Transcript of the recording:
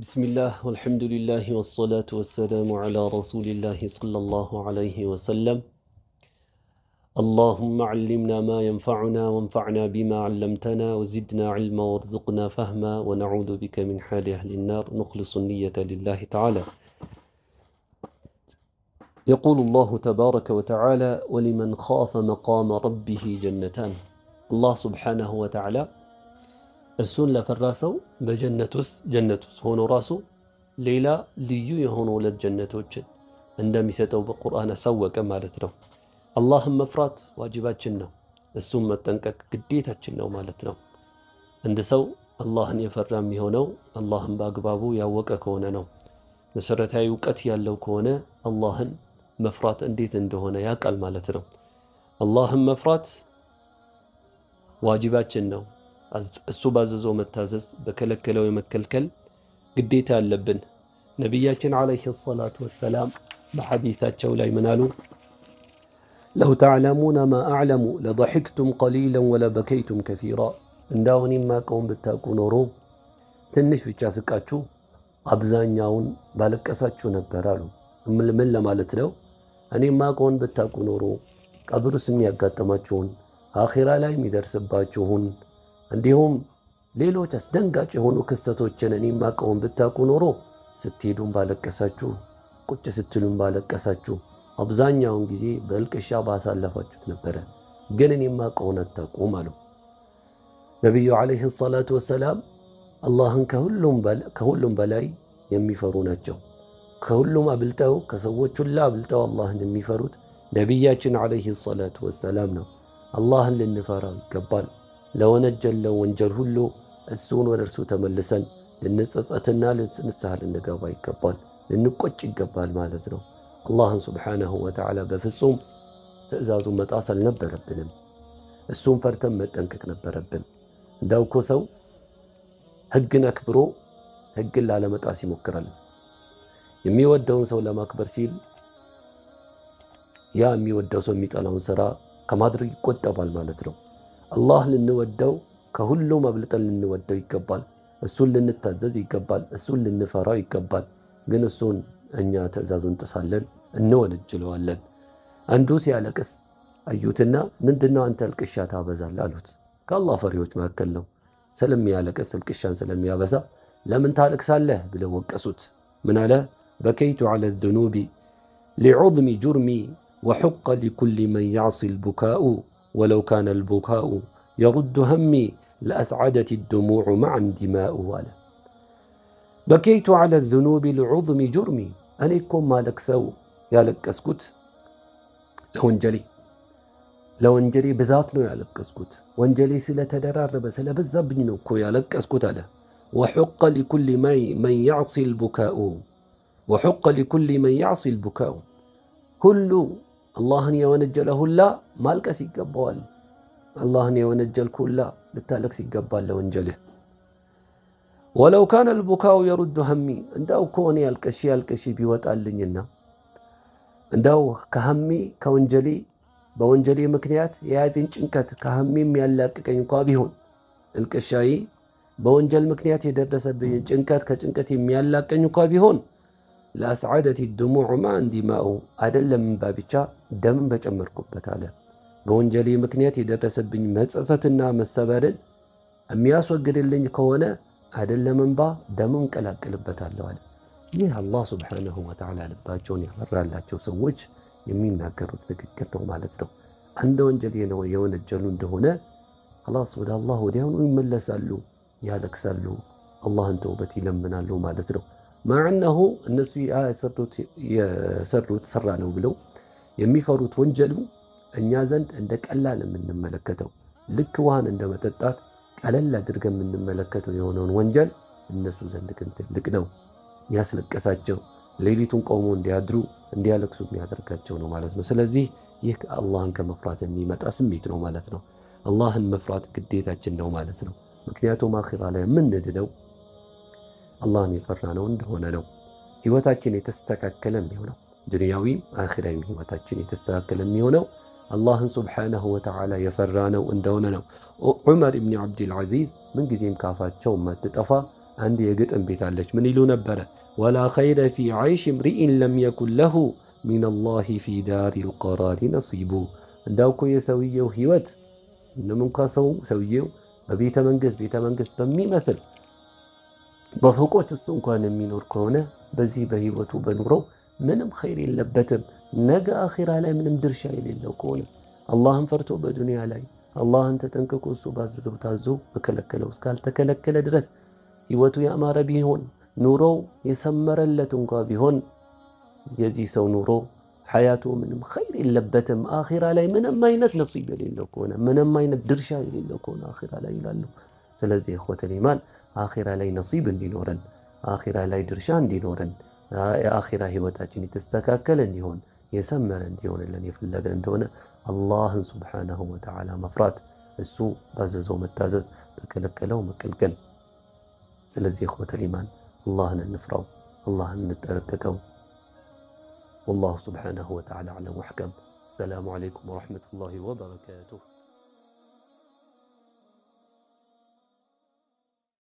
بسم الله والحمد لله والصلاة والسلام على رسول الله صلى الله عليه وسلم. اللهم علمنا ما ينفعنا وانفعنا بما علمتنا وزدنا علما وارزقنا فهما ونعوذ بك من حال أهل النار نخلص النية لله تعالى. يقول الله تبارك وتعالى ولمن خاف مقام ربه جنتان. الله سبحانه وتعالى እሱን ለፈራ ሰው በጀነት ውስጥ ሆኖ ራሱ ሌላ ልዩ የሆኑ ሁለት ጀነቶችን እንደሚሰጠው በቁርአን አሳወቀ ማለት ነው። አላህን መፍራት ዋጅባችን ነው፣ እሱን መጠንቀቅ ግዴታችን ነው ማለት ነው። እንደ ሰው አላህን የፈራ የሚሆነው አላህን በአግባቡ ያወቀ ከሆነ ነው። መሰረታዊ ዕውቀት ያለው ከሆነ አላህን መፍራት እንዴት እንደሆነ ያውቃል ማለት ነው። አላህን መፍራት ዋጅባችን ነው። እሱ ባዘዘው መታዘዝ በከለከለው የመከልከል ግዴታ አለብን። ነብያችን አለይሂ ሰላቱ ወሰላም በሐዲታቸው ላይ ምን አሉ? ለው ተዕለሙነ ማ አዕለሙ ለضحክቱም ቀሊላን ወለበከይቱም ከሲራ። እንዳው እኔ የማውቀውን ብታውቁ ኖሮ ትንሽ ብቻ ስቃችሁ አብዛኛውን ባለቀሳችሁ ነበር አሉ። ምን ለማለት ነው? እኔ የማውቀውን ብታውቁ ኖሮ ቀብሩስ የሚያጋጥማችሁን አኺራ ላይ የሚደርስባችሁን እንዲሁም ሌሎች አስደንጋጭ የሆኑ ክስተቶችን እኔ የማውቀውን ብታውቁ ኖሮ ስትሄዱም ባለቀሳችሁ፣ ቁጭ ስትሉም ባለቀሳችሁ፣ አብዛኛውን ጊዜ በእልቅሻ ባሳለፋችሁት ነበረ። ግን እኔ የማውቀውን አታውቁም አሉ ነቢዩ ዓለይሂ ሰላቱ ወሰላም። አላህን ከሁሉም በላይ የሚፈሩ ናቸው። ከሁሉም አብልጠው ከሰዎች ሁሉ አብልጠው አላህን የሚፈሩት ነቢያችን ዓለይሂ ሰላቱ ወሰላም ነው። አላህን ልንፈራው ይገባል። ለወነጀለው ወንጀል ሁሉ እሱን ወደ እርሱ ተመልሰን ልንጸጸትና ንስሐ ልንገባ ይገባል፣ ልንቆጭ ይገባል ማለት ነው። አላህን ሱብሓነሁ ወተዓላ በፍጹም ትእዛዙን መጣስ አልነበረብንም። እሱን ፈርተን መጠንቀቅ ነበረብን። እንዳው እኮ ሰው ህግን አክብሮ ህግን ላለመጣስ ይሞክራል። የሚወደውን ሰው ለማክበር ሲል ያ የሚወደው ሰው የሚጠላውን ስራ ከማድረግ ይቆጠባል ማለት ነው። አላህ ልንወደው ከሁሉም አብልጠን ልንወደው ይገባል። እሱን ልንታዘዝ ይገባል። እሱን ልንፈራው ይገባል። ግን እሱን እኛ ትእዛዙን ጥሳለን፣ እንወነጅለዋለን። አንዱ ሲያለቅስ አዩትና ምንድነው አንተ እልቅሻ ታበዛለህ አሉት። ከአላህ ፈሪዎች መካከል ነው። ስለሚያለቅስ እልቅሻን ስለሚያበዛ ለምን ታለቅሳለህ ብለው ወቀሱት። ምን አለ? በከይቱ ዐለ الذنوب لعظم جرمي وحق لكل من يعصي البكاء ولو كان البكاء يرد همي لأسعدت الدموع معا دماء. والا بكيت على الذنوب لعظم جرمي. أنيكم ما لكسو يا لك اسكت لونجلي بذاتنا يا لك اسكت وانجلي سلا تدرارب سلا بزبني كو يا لك اسكت على وحق لكل من يعصي البكاء وحق لكل من يعصي البكاء. كل አላህን የወነጀለ ሁላ ማልቀስ ይገባዋል። አላህን የወነጀልኩ ሁላ ልታለቅስ ይገባል ለወንጀልህ። ወለው ካነ البكاء يرد همي። እንዳው እኮ እኔ አልቅሼ ቢወጣልኝና እንዳው ከሀሚ ከወንጀሌ በወንጀሌ ምክንያት የያዘኝ ጭንቀት ከሀሚ የሚያላቅቀኝ እንኳ ቢሆን እልቅሻዬ በወንጀል ምክንያት የደረሰብኝ ጭንቀት ከጭንቀት የሚያላቀኝ እንኳ ቢሆን ለአስዓደት الدموع مع دماء አይደለም ባብቻ ደምን በጨመርኩበት አለ። በወንጀሌ ምክንያት የደረሰብኝ መጸጸትና መሰበርን የሚያስወግድልኝ ከሆነ አይደለም እንባ ደምን ቀላቅልበታለሁ አለ። ይህ አላህ ሱብሓነሁ ወተዓላ ልባቸውን ያፈራላቸው ሰዎች የሚናገሩት ንግግር ነው ማለት ነው። አንድ ወንጀል የወነጀሉ እንደሆነ خلاص ወደ አላህ ወዲያውኑ ይመለሳሉ፣ ያለቅሳሉ፣ አላህን ተውበት ይለምናሉ ማለት ነው። ማዕነሁ እነሱ የሰሩት ስራ ነው ብለው የሚፈሩት ወንጀሉ እኛ ዘንድ እንደ ቀላል የምንመለከተው ልክ ውሃን እንደ መጠጣት ቀለል አድርገን የምንመለከተው የሆነውን ወንጀል እነሱ ዘንድ ግን ትልቅ ነው። ያስለቀሳቸው ሌሊቱን ቆሞ እንዲያድሩ እንዲያለቅሱ የሚያደርጋቸው ነው ማለት ነው። ስለዚህ ይህ አላህን ከመፍራት የሚመጣ ስሜት ነው ማለት ነው። አላህን መፍራት ግዴታችን ነው ማለት ነው። ምክንያቱም አኺራ ላይ የምንድነው አላህን የፈራ ነው እንደሆነ ነው። ህይወታችን የተስተካከለ የሚሆነው ዱንያዊም አኺራዊም ህይወታችን የተስተካከለ የሚሆነው አላህን ሱብሓነሁ ወተዓላ የፈራ ነው እንደሆነ ነው። ዑመር ኢብኑ አብዱል ዐዚዝ ምን ጊዜም ካፋቸው ማትጠፋ አንድ የግጥም ቤት አለች። ምን ይሉ ነበረ? ወላ ኸይረ ፊ ዐይሽ እምሪኢን ለም የኩን ለሁ ሚነላሂ ፊ ዳሪል ቀራሪ ነሲቡ። እንዳው እኮ የሰውየው ህይወት ምንም እንኳ ሰውየው በቤተ መንግስት በሚመስል በፎቆች ውስጥ እንኳን የሚኖር ከሆነ በዚህ በህይወቱ በኑሮው ምንም ኸይር የለበትም። ነገ አኺራ ላይ ምንም ድርሻ የሌለው ከሆነ አላህን ፈርቶ በዱንያ ላይ አላህን ተጠንቅቆ እሱ ባዘዘው ታዞ በከለከለው እስካልተከለከለ ድረስ ህይወቱ ያማረ ቢሆን ኑሮው የሰመረለት እንኳ ቢሆን የዚህ ሰው ኑሮ ሐያቱ ምንም ኸይር የለበትም። አኺራ ላይ ምንም አይነት ነሲብ የሌለው ከሆነ ምንም አይነት ድርሻ የሌለው ከሆነ አኺራ ላይ ይላሉ። ስለዚህ ኢኽወተል ኢማን አኺራ ላይ ነሲብ እንዲኖረን አኺራ ላይ ድርሻ እንዲኖረን የአኺራ ህይወታችን የተስተካከለ እንዲሆን የሰመረ እንዲሆንልን የፈለገን እንደሆነ አላህን ሱብሓነሁ ወተዓላ መፍራት፣ እሱ ባዘዘው መታዘዝ፣ በከለከለው መከልከል። ስለዚህ ኢኽወተል ኢማን አላህን እንፍራው፣ አላህን እንጠነቀቀው። والله سبحانه وتعالى أعلم وأحكم. السلام عليكم ورحمة الله وبركاته.